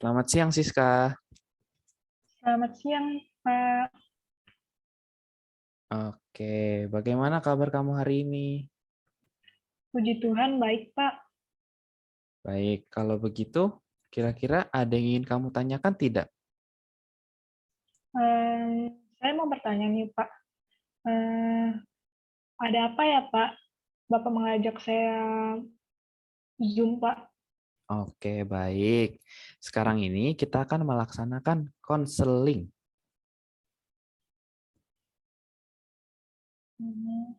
Selamat siang, Siska. Selamat siang, Pak. Oke, bagaimana kabar kamu hari ini? Puji Tuhan, baik, Pak. Baik, kalau begitu, kira-kira ada yang ingin kamu tanyakan tidak? Saya mau bertanya nih, Pak. Eh, ada apa ya, Pak? Bapak mengajak saya Zoom, Pak. Oke, baik. Sekarang ini kita akan melaksanakan konseling. Hmm,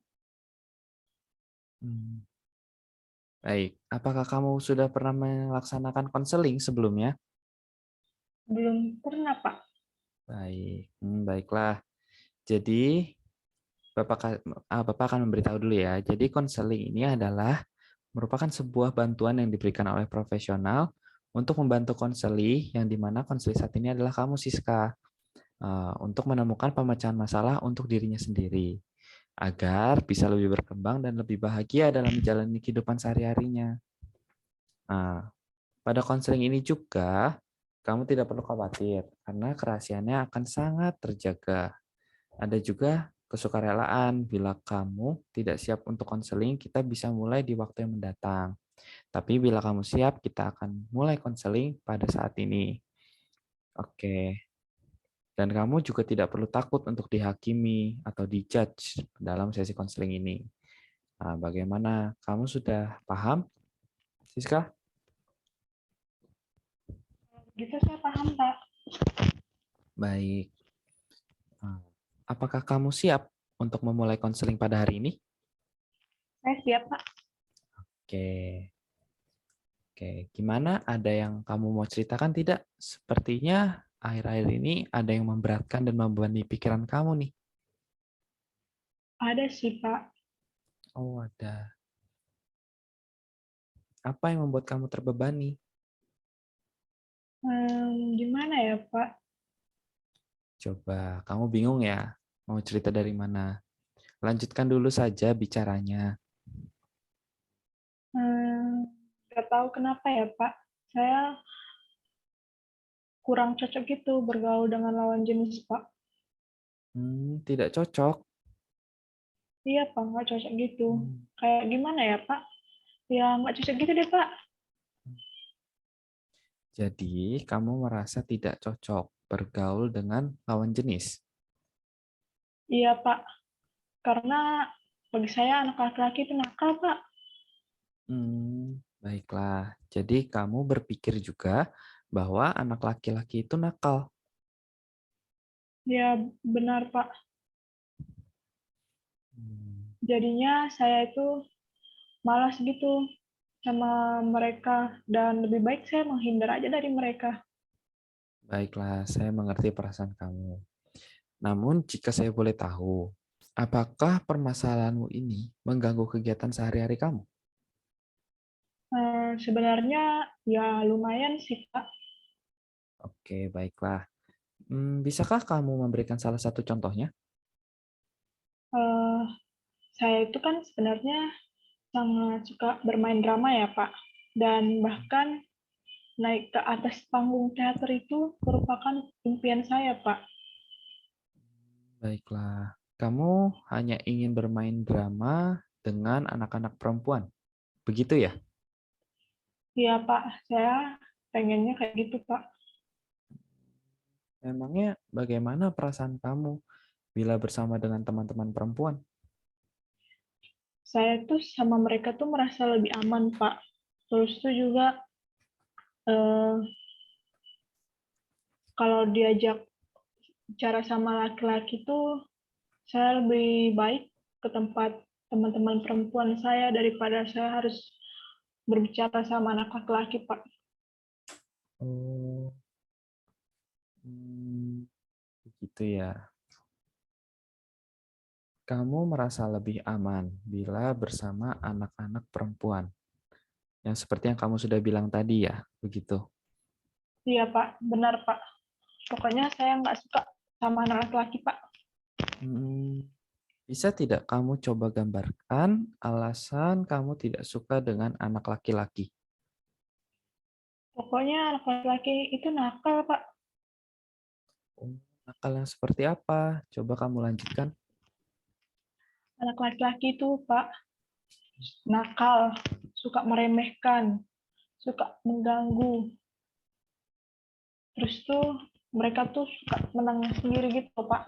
Hmm, Baik, apakah kamu sudah pernah melaksanakan konseling sebelumnya? belum pernah, Pak. Baik, baiklah. Jadi, Bapak akan memberitahu dulu ya. Jadi, konseling ini adalah merupakan sebuah bantuan yang diberikan oleh profesional untuk membantu konseli yang dimana konseli saat ini adalah kamu Siska untuk menemukan pemecahan masalah untuk dirinya sendiri agar bisa lebih berkembang dan lebih bahagia dalam menjalani kehidupan sehari-harinya. Nah, pada konseling ini juga kamu tidak perlu khawatir karena kerahasiaannya akan sangat terjaga. Ada juga kesukarelaan bila kamu tidak siap untuk konseling, kita bisa mulai di waktu yang mendatang. Tapi bila kamu siap, kita akan mulai konseling pada saat ini. Oke. Dan kamu juga tidak perlu takut untuk dihakimi atau dijudge dalam sesi konseling ini. Nah, bagaimana? Kamu sudah paham, Siska? Gitu saya paham, Pak. Baik. Nah, apakah kamu siap untuk memulai konseling pada hari ini? Saya siap, Pak. Oke. Oke, gimana? Ada yang kamu mau ceritakan tidak? Sepertinya akhir-akhir ini ada yang memberatkan dan membebani pikiran kamu nih. Ada sih, Pak. Oh, ada. Apa yang membuat kamu terbebani? Gimana ya, Pak? Coba, kamu bingung ya? Mau cerita dari mana? Lanjutkan dulu saja bicaranya. Nggak tahu kenapa ya, Pak. Saya kurang cocok gitu bergaul dengan lawan jenis, Pak. Tidak cocok. Iya, Pak, nggak cocok gitu. Hmm, Kayak gimana ya, Pak? Ya, nggak cocok gitu deh, Pak. Jadi, kamu merasa tidak cocok bergaul dengan lawan jenis. Iya, Pak. Karena bagi saya anak laki-laki itu nakal, Pak. Baiklah. Jadi, kamu berpikir juga bahwa anak laki-laki itu nakal. Ya, benar, Pak. Hmm, Jadinya saya itu malas gitu sama mereka dan lebih baik saya menghindar aja dari mereka. Baiklah, saya mengerti perasaan kamu. Namun, jika saya boleh tahu, apakah permasalahanmu ini mengganggu kegiatan sehari-hari kamu? Sebenarnya ya lumayan sih, Pak. Oke, baiklah. Bisakah kamu memberikan salah satu contohnya? Eh, saya itu kan sebenarnya sangat suka bermain drama ya, Pak. Dan bahkan naik ke atas panggung teater itu merupakan impian saya, Pak. Baiklah. Kamu hanya ingin bermain drama dengan anak-anak perempuan. Begitu ya? Iya, Pak. Saya pengennya kayak gitu, Pak. Memangnya bagaimana perasaan kamu bila bersama dengan teman-teman perempuan? Saya tuh sama mereka tuh merasa lebih aman, Pak. Terus tuh juga eh, kalau diajak bicara sama laki-laki tuh saya lebih baik ke tempat teman-teman perempuan saya daripada saya harus berbicara sama anak laki-laki, Pak. Oh, hmm, begitu ya. Kamu merasa lebih aman bila bersama anak-anak perempuan. Yang seperti yang kamu sudah bilang tadi ya, begitu. Iya, Pak. Benar, Pak. Pokoknya saya nggak suka sama anak laki-laki, Pak. Hmm, Bisa tidak kamu coba gambarkan alasan kamu tidak suka dengan anak laki-laki? Pokoknya anak laki-laki itu nakal, Pak. Oh, nakal yang seperti apa? Coba kamu lanjutkan. Anak laki-laki itu, Pak, nakal, suka meremehkan, suka mengganggu. Terus tuh mereka tuh suka menang sendiri gitu, Pak.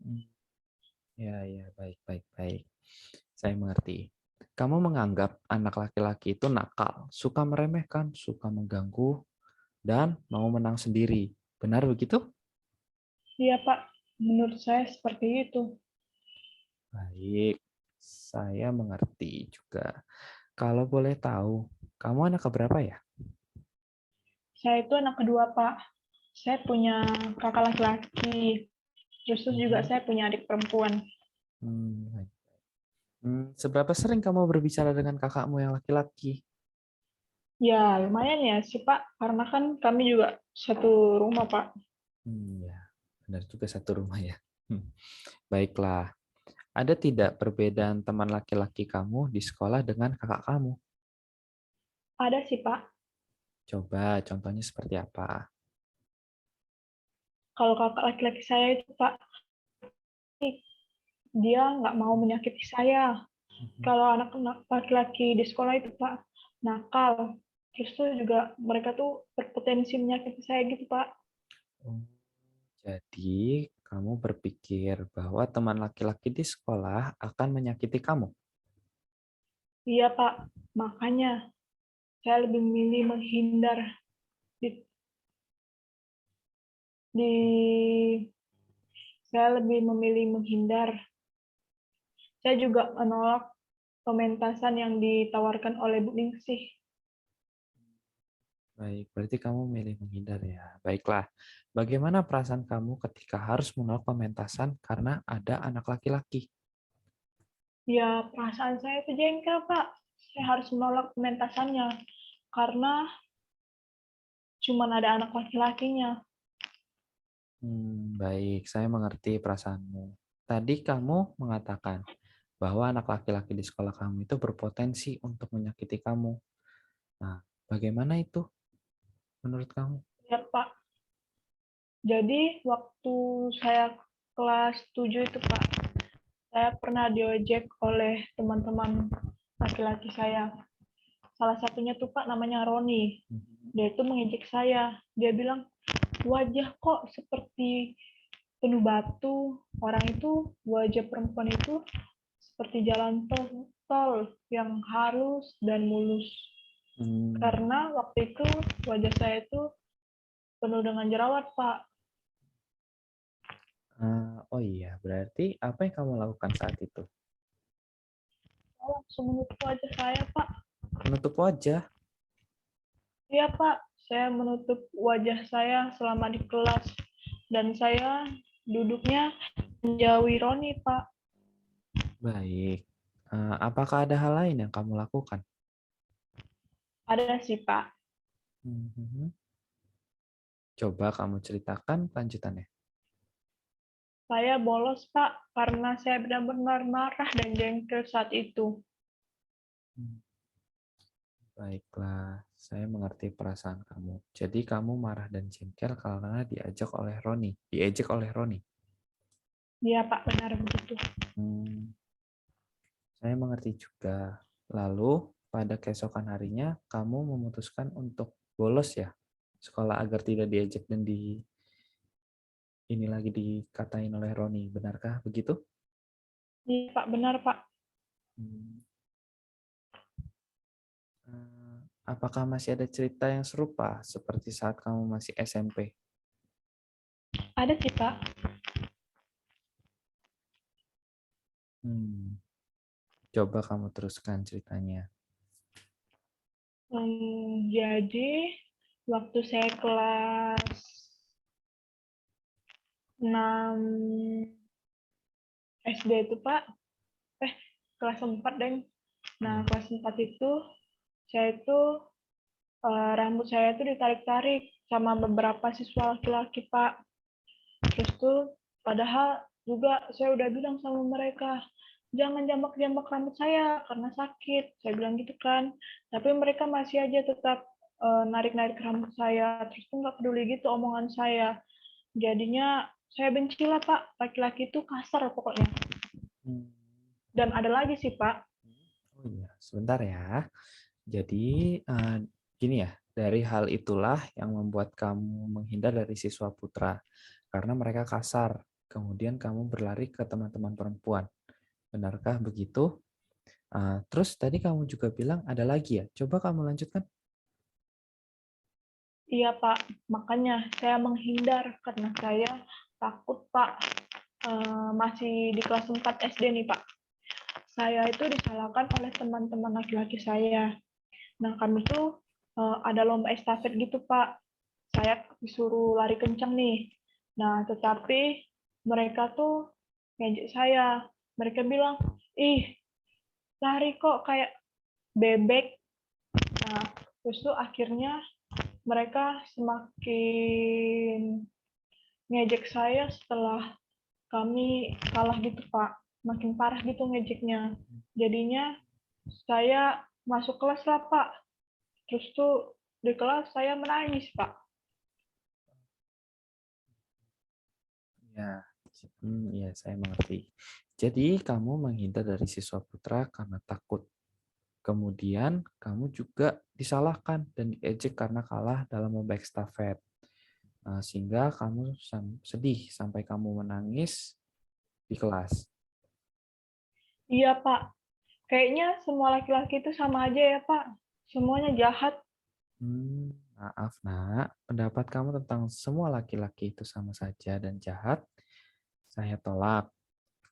Hmm, ya, ya, baik, baik, baik. Saya mengerti. Kamu menganggap anak laki-laki itu nakal, suka meremehkan, suka mengganggu, dan mau menang sendiri. Benar begitu? Iya, Pak. Menurut saya seperti itu. Baik, saya mengerti juga. Kalau boleh tahu, kamu anak keberapa ya? Saya itu anak kedua, Pak. Saya punya kakak laki-laki. Terus juga Mhm. saya punya adik perempuan. Baik. Seberapa sering kamu berbicara dengan kakakmu yang laki-laki? Ya, lumayan ya sih, Pak. Karena kan kami juga satu rumah, Pak. Ya, benar juga satu rumah ya. Hmm, Baiklah. Ada tidak perbedaan teman laki-laki kamu di sekolah dengan kakak kamu? Ada sih, Pak. Coba contohnya seperti apa? Kalau kakak laki-laki saya itu, Pak, dia nggak mau menyakiti saya. Mhm. Kalau anak-anak laki-laki di sekolah itu, Pak, nakal. Terus tuh juga mereka tuh berpotensi menyakiti saya gitu, Pak. Oh, jadi kamu berpikir bahwa teman laki-laki di sekolah akan menyakiti kamu? Iya, Pak. Makanya saya lebih memilih menghindar di, di saya lebih memilih menghindar. Saya juga menolak pementasan yang ditawarkan oleh Bu Ningsih. Baik, berarti kamu milih menghindar ya. Baiklah, bagaimana perasaan kamu ketika harus menolak pementasan karena ada anak laki-laki? Ya, perasaan saya itu jengkel, Pak. Saya harus menolak pementasannya karena cuma ada anak laki-lakinya. Baik, saya mengerti perasaanmu. Tadi kamu mengatakan bahwa anak laki-laki di sekolah kamu itu berpotensi untuk menyakiti kamu. Nah, bagaimana itu menurut kamu? Ya, Pak. Jadi waktu saya kelas 7 itu, Pak, saya pernah diojek oleh teman-teman laki-laki saya. Salah satunya tuh, Pak, namanya Roni. Mhm. Dia itu mengejek saya. Dia bilang, wajah kok seperti penuh batu. Orang itu, wajah perempuan itu seperti jalan tol yang halus dan mulus. Hmm, Karena waktu itu wajah saya itu penuh dengan jerawat, Pak. oh iya, berarti apa yang kamu lakukan saat itu? Saya langsung menutup wajah saya, Pak. Menutup wajah. Iya, Pak. Saya menutup wajah saya selama di kelas. Dan saya duduknya menjauhi Roni, Pak. Baik. Apakah ada hal lain yang kamu lakukan? Ada sih, Pak. Mhm. Coba kamu ceritakan lanjutannya. Saya bolos, Pak, karena saya benar-benar marah dan jengkel saat itu. Hmm, Baiklah, saya mengerti perasaan kamu. Jadi kamu marah dan jengkel karena diejek oleh Roni. Iya, Pak, benar begitu. Hmm, saya mengerti juga. Lalu pada keesokan harinya kamu memutuskan untuk bolos ya sekolah agar tidak diejek dan ini lagi dikatain oleh Roni. Benarkah begitu? Iya, Pak, benar, Pak. Hmm, eh, Apakah masih ada cerita yang serupa seperti saat kamu masih SMP? Ada sih, Pak. Hmm, Coba kamu teruskan ceritanya. Jadi, waktu saya kelas 6 SD itu, Pak, kelas 4, Deng. Nah, Ya. kelas 4 itu, saya itu, rambut saya itu ditarik-tarik sama beberapa siswa laki-laki, Pak. Terus tuh, padahal juga saya udah bilang sama mereka, jangan jambak-jambak rambut saya karena sakit. Saya bilang gitu kan. Tapi mereka masih aja tetap narik-narik rambut saya, terus tuh nggak peduli gitu omongan saya. Jadinya saya benci lah Pak, laki-laki itu kasar pokoknya. Hmm. Dan ada lagi sih Pak. Oh iya, sebentar ya. Jadi gini ya, dari hal itulah yang membuat kamu menghindar dari siswa putra karena mereka kasar. Kemudian kamu berlari ke teman-teman perempuan. Benarkah begitu? Terus tadi kamu juga bilang ada lagi ya. Coba kamu lanjutkan. Iya Pak, makanya saya menghindar karena saya takut Pak. Masih di kelas 4 SD nih Pak. Saya itu disalahkan oleh teman-teman laki-laki saya. Nah kami tuh ada lomba estafet gitu Pak. Saya disuruh lari kencang nih. Nah tetapi mereka tuh ngejek saya. Mereka bilang, ih lari kok kayak bebek. Nah terus tuh akhirnya mereka semakin ngejek saya setelah kami kalah gitu Pak. Makin parah gitu ngejeknya. Jadinya saya masuk kelas lah Pak. Terus tuh di kelas saya menangis Pak. Ya, ya saya mengerti. Jadi kamu menghindar dari siswa putra karena takut. Kemudian kamu juga disalahkan dan diejek karena kalah dalam lomba estafet. Sehingga kamu sedih sampai kamu menangis di kelas. Iya Pak, kayaknya semua laki-laki itu sama aja ya Pak. Semuanya jahat. Maaf nak, pendapat kamu tentang semua laki-laki itu sama saja dan jahat, saya tolak.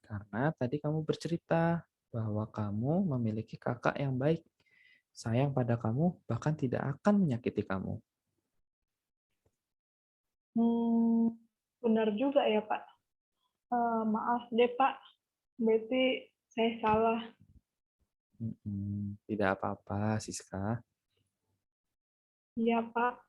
Karena tadi kamu bercerita bahwa kamu memiliki kakak yang baik, sayang pada kamu, bahkan tidak akan menyakiti kamu. Hmm, benar juga ya Pak. Maaf deh Pak, berarti saya salah. Tidak apa-apa, Siska. Iya Pak.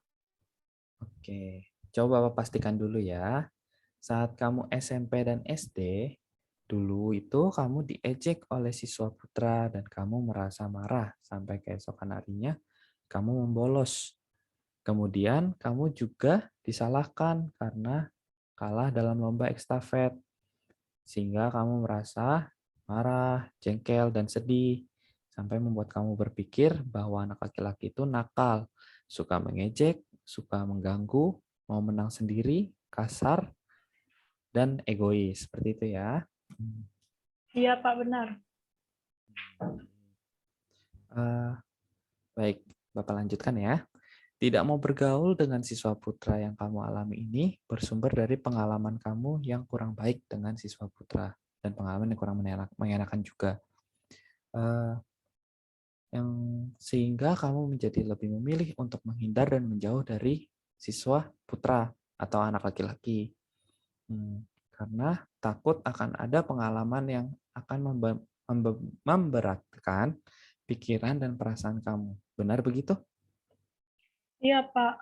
Oke, coba Bapak pastikan dulu ya. Saat kamu SMP dan SD, dulu itu kamu diejek oleh siswa putra dan kamu merasa marah sampai keesokan harinya kamu membolos. Kemudian kamu juga disalahkan karena kalah dalam lomba estafet. Sehingga kamu merasa marah, jengkel, dan sedih. Sampai membuat kamu berpikir bahwa anak laki-laki itu nakal, suka mengejek, suka mengganggu, mau menang sendiri, kasar, dan egois. Seperti itu ya. Iya Pak, benar. Eh, baik, Bapak lanjutkan ya. Tidak mau bergaul dengan siswa putra yang kamu alami ini bersumber dari pengalaman kamu yang kurang baik dengan siswa putra dan pengalaman yang kurang mengenakan juga. Eh, yang sehingga kamu menjadi lebih memilih untuk menghindar dan menjauh dari siswa putra atau anak laki-laki. Karena takut akan ada pengalaman yang akan memberatkan pikiran dan perasaan kamu. Benar begitu? Iya Pak,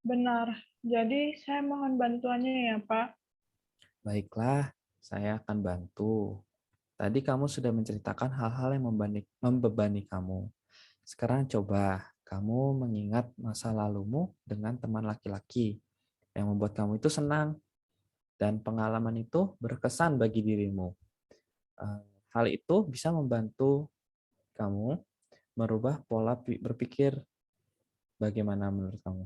benar. Jadi saya mohon bantuannya ya Pak. Baiklah, saya akan bantu. Tadi kamu sudah menceritakan hal-hal yang membebani kamu. Sekarang coba kamu mengingat masa lalumu dengan teman laki-laki yang membuat kamu itu senang dan pengalaman itu berkesan bagi dirimu. Eh, Hal itu bisa membantu kamu merubah pola berpikir. Bagaimana menurut kamu?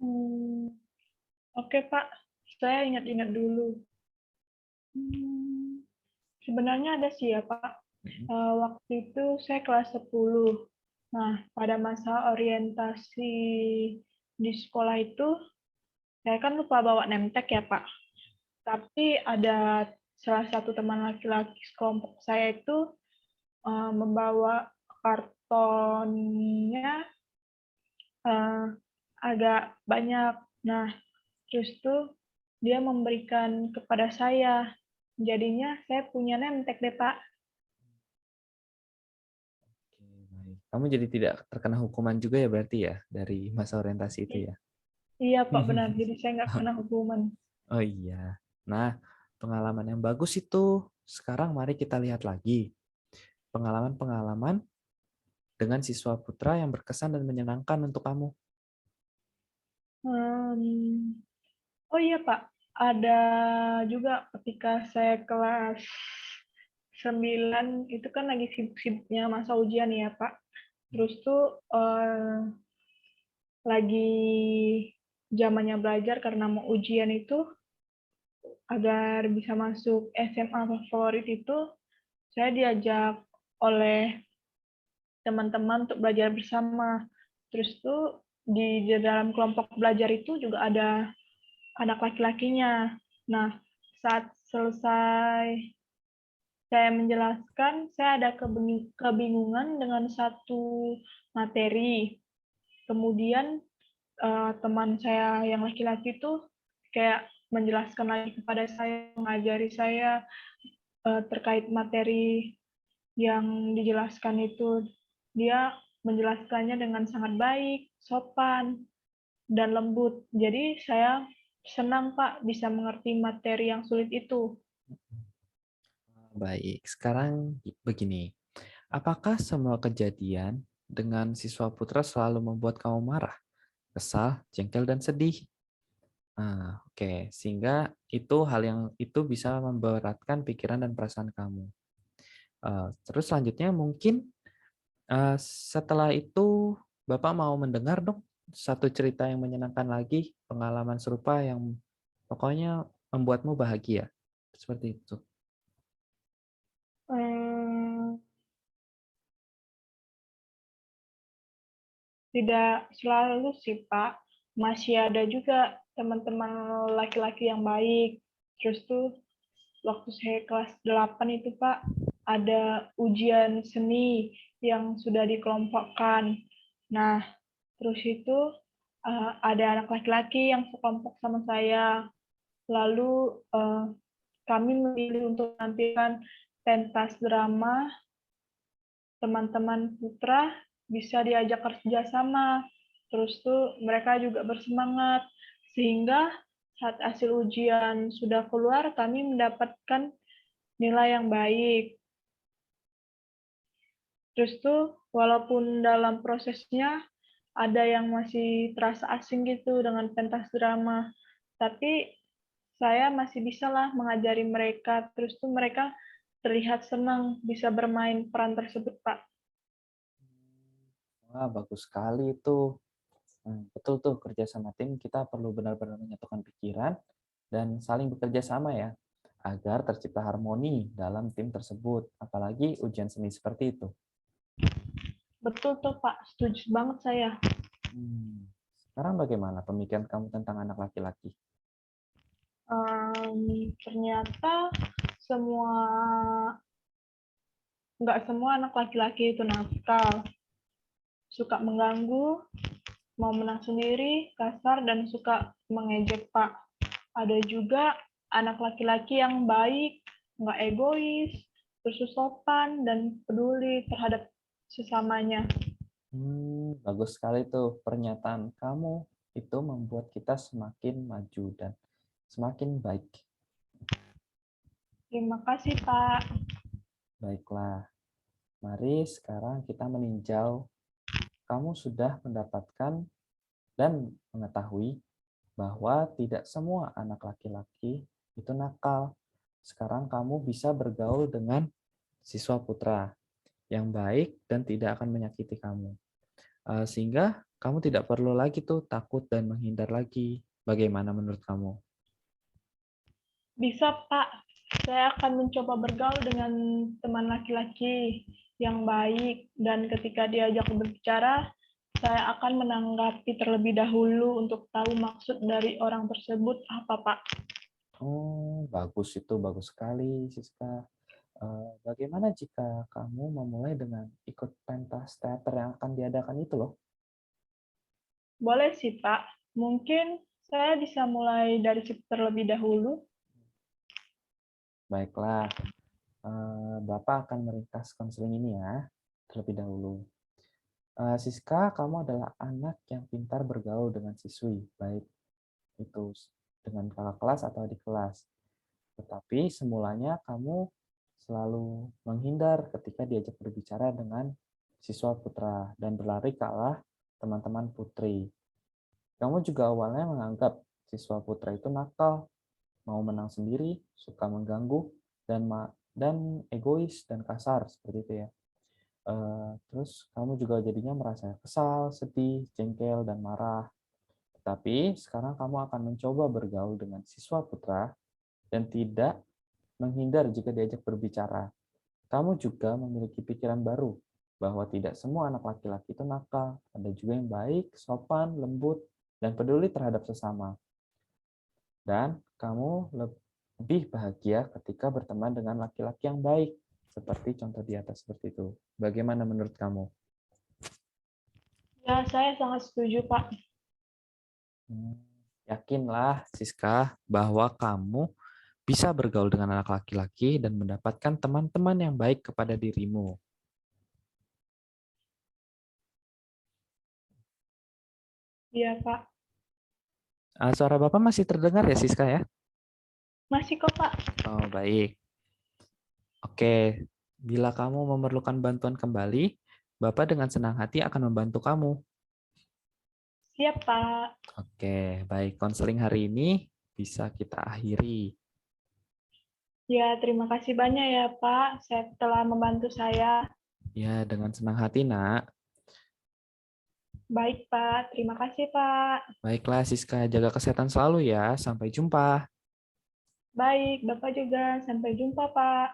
Hmm, oke Pak, saya ingat-ingat dulu. Hmm, sebenarnya ada sih ya Pak. Waktu itu saya kelas 10. Nah, pada masa orientasi di sekolah itu, saya kan lupa bawa nemtek ya Pak. Tapi ada salah satu teman laki-laki sekelompok saya itu membawa kartonnya agak banyak. Nah, terus tuh dia memberikan kepada saya. Jadinya saya punya nemtek deh, Pak. Oke, baik. Kamu jadi tidak terkena hukuman juga ya berarti ya dari masa orientasi itu ya? Iya, Pak, benar. Jadi saya nggak kena hukuman. Oh iya. Nah, pengalaman yang bagus itu sekarang mari kita lihat lagi. Pengalaman-pengalaman dengan siswa putra yang berkesan dan menyenangkan untuk kamu? Hmm, oh iya Pak, ada juga ketika saya kelas 9 itu kan lagi sibuk-sibuknya masa ujian ya Pak. Terus tuh lagi zamannya belajar karena mau ujian itu agar bisa masuk SMA favorit itu saya diajak oleh teman-teman untuk belajar bersama. Terus tuh di dalam kelompok belajar itu juga ada anak laki-lakinya. Nah, saat selesai saya menjelaskan, saya ada kebingungan dengan satu materi. Kemudian teman saya yang laki-laki itu kayak menjelaskan lagi kepada saya, mengajari saya terkait materi yang dijelaskan itu. Dia menjelaskannya dengan sangat baik, sopan, dan lembut. Jadi saya senang Pak bisa mengerti materi yang sulit itu. Baik, sekarang begini. Apakah semua kejadian dengan siswa putra selalu membuat kamu marah, kesal, jengkel, dan sedih? Nah, oke. Sehingga itu hal yang itu bisa memberatkan pikiran dan perasaan kamu. Terus selanjutnya mungkin setelah itu Bapak mau mendengar dong satu cerita yang menyenangkan lagi, pengalaman serupa yang pokoknya membuatmu bahagia. Seperti itu. Hmm, tidak selalu sih Pak, masih ada juga teman-teman laki-laki yang baik. Terus tuh waktu saya kelas 8 itu Pak, ada ujian seni yang sudah dikelompokkan. Nah, terus itu ada anak laki-laki yang sekelompok sama saya. Lalu kami memilih untuk menampilkan pentas drama teman-teman putra bisa diajak kerja sama. Terus tuh mereka juga bersemangat sehingga saat hasil ujian sudah keluar kami mendapatkan nilai yang baik. Terus tuh walaupun dalam prosesnya ada yang masih terasa asing gitu dengan pentas drama, tapi saya masih bisalah mengajari mereka. Terus tuh mereka terlihat senang bisa bermain peran tersebut, Pak. Wah, bagus sekali itu. Betul tuh, kerja sama tim kita perlu benar-benar menyatukan pikiran dan saling bekerja sama ya, agar tercipta harmoni dalam tim tersebut, apalagi ujian seni seperti itu. Betul tuh, Pak. Setuju banget saya. Sekarang bagaimana pemikiran kamu tentang anak laki-laki? Ternyata semua nggak semua anak laki-laki itu nakal, suka mengganggu, mau menang sendiri, kasar, dan suka mengejek, Pak. Ada juga anak laki-laki yang baik, nggak egois, terus sopan, dan peduli terhadap sesamanya. Bagus sekali tuh pernyataan kamu. Itu membuat kita semakin maju dan semakin baik. Terima kasih, Pak. Baiklah, mari sekarang kita meninjau. Kamu sudah mendapatkan dan mengetahui bahwa tidak semua anak laki-laki itu nakal. Sekarang kamu bisa bergaul dengan siswa putra yang baik dan tidak akan menyakiti kamu. Sehingga kamu tidak perlu lagi tuh takut dan menghindar lagi. Bagaimana menurut kamu? Bisa, Pak. Saya akan mencoba bergaul dengan teman laki-laki yang baik, dan ketika diajak berbicara, saya akan menanggapi terlebih dahulu untuk tahu maksud dari orang tersebut apa, Pak. Oh, bagus itu, bagus sekali, Siska. Bagaimana jika kamu memulai dengan ikut pentas teater yang akan diadakan itu loh? Boleh sih, Pak. Mungkin saya bisa mulai dari situ terlebih dahulu. Baiklah, Bapak akan meringkas konseling ini ya, terlebih dahulu. Siska, kamu adalah anak yang pintar bergaul dengan siswi, baik itu dengan kakak kelas atau adik kelas. Tetapi semulanya kamu selalu menghindar ketika diajak berbicara dengan siswa putra, dan berlari ke arah teman-teman putri. Kamu juga awalnya menganggap siswa putra itu nakal, mau menang sendiri, suka mengganggu, dan egois dan kasar seperti itu ya. Terus kamu juga jadinya merasa kesal, sedih, jengkel, dan marah. Tetapi sekarang kamu akan mencoba bergaul dengan siswa putra dan tidak menghindar jika diajak berbicara. Kamu juga memiliki pikiran baru bahwa tidak semua anak laki-laki itu nakal. Ada juga yang baik, sopan, lembut, dan peduli terhadap sesama. Dan kamu lebih bahagia ketika berteman dengan laki-laki yang baik, seperti contoh di atas seperti itu. Bagaimana menurut kamu? Ya, saya sangat setuju, Pak. Yakinlah, Siska, bahwa kamu bisa bergaul dengan anak laki-laki dan mendapatkan teman-teman yang baik kepada dirimu. Iya, Pak. Suara Bapak masih terdengar ya, Siska ya? Masih kok, Pak. Oh, baik. Oke, bila kamu memerlukan bantuan kembali, Bapak dengan senang hati akan membantu kamu. Siap, Pak. Oke, baik. Konseling hari ini bisa kita akhiri. Ya, terima kasih banyak ya, Pak. Saya telah membantu saya. Ya, dengan senang hati, Nak. Baik, Pak. Terima kasih, Pak. Baiklah, Siska. Jaga kesehatan selalu ya. Sampai jumpa. Baik, Bapak juga. Sampai jumpa, Pak.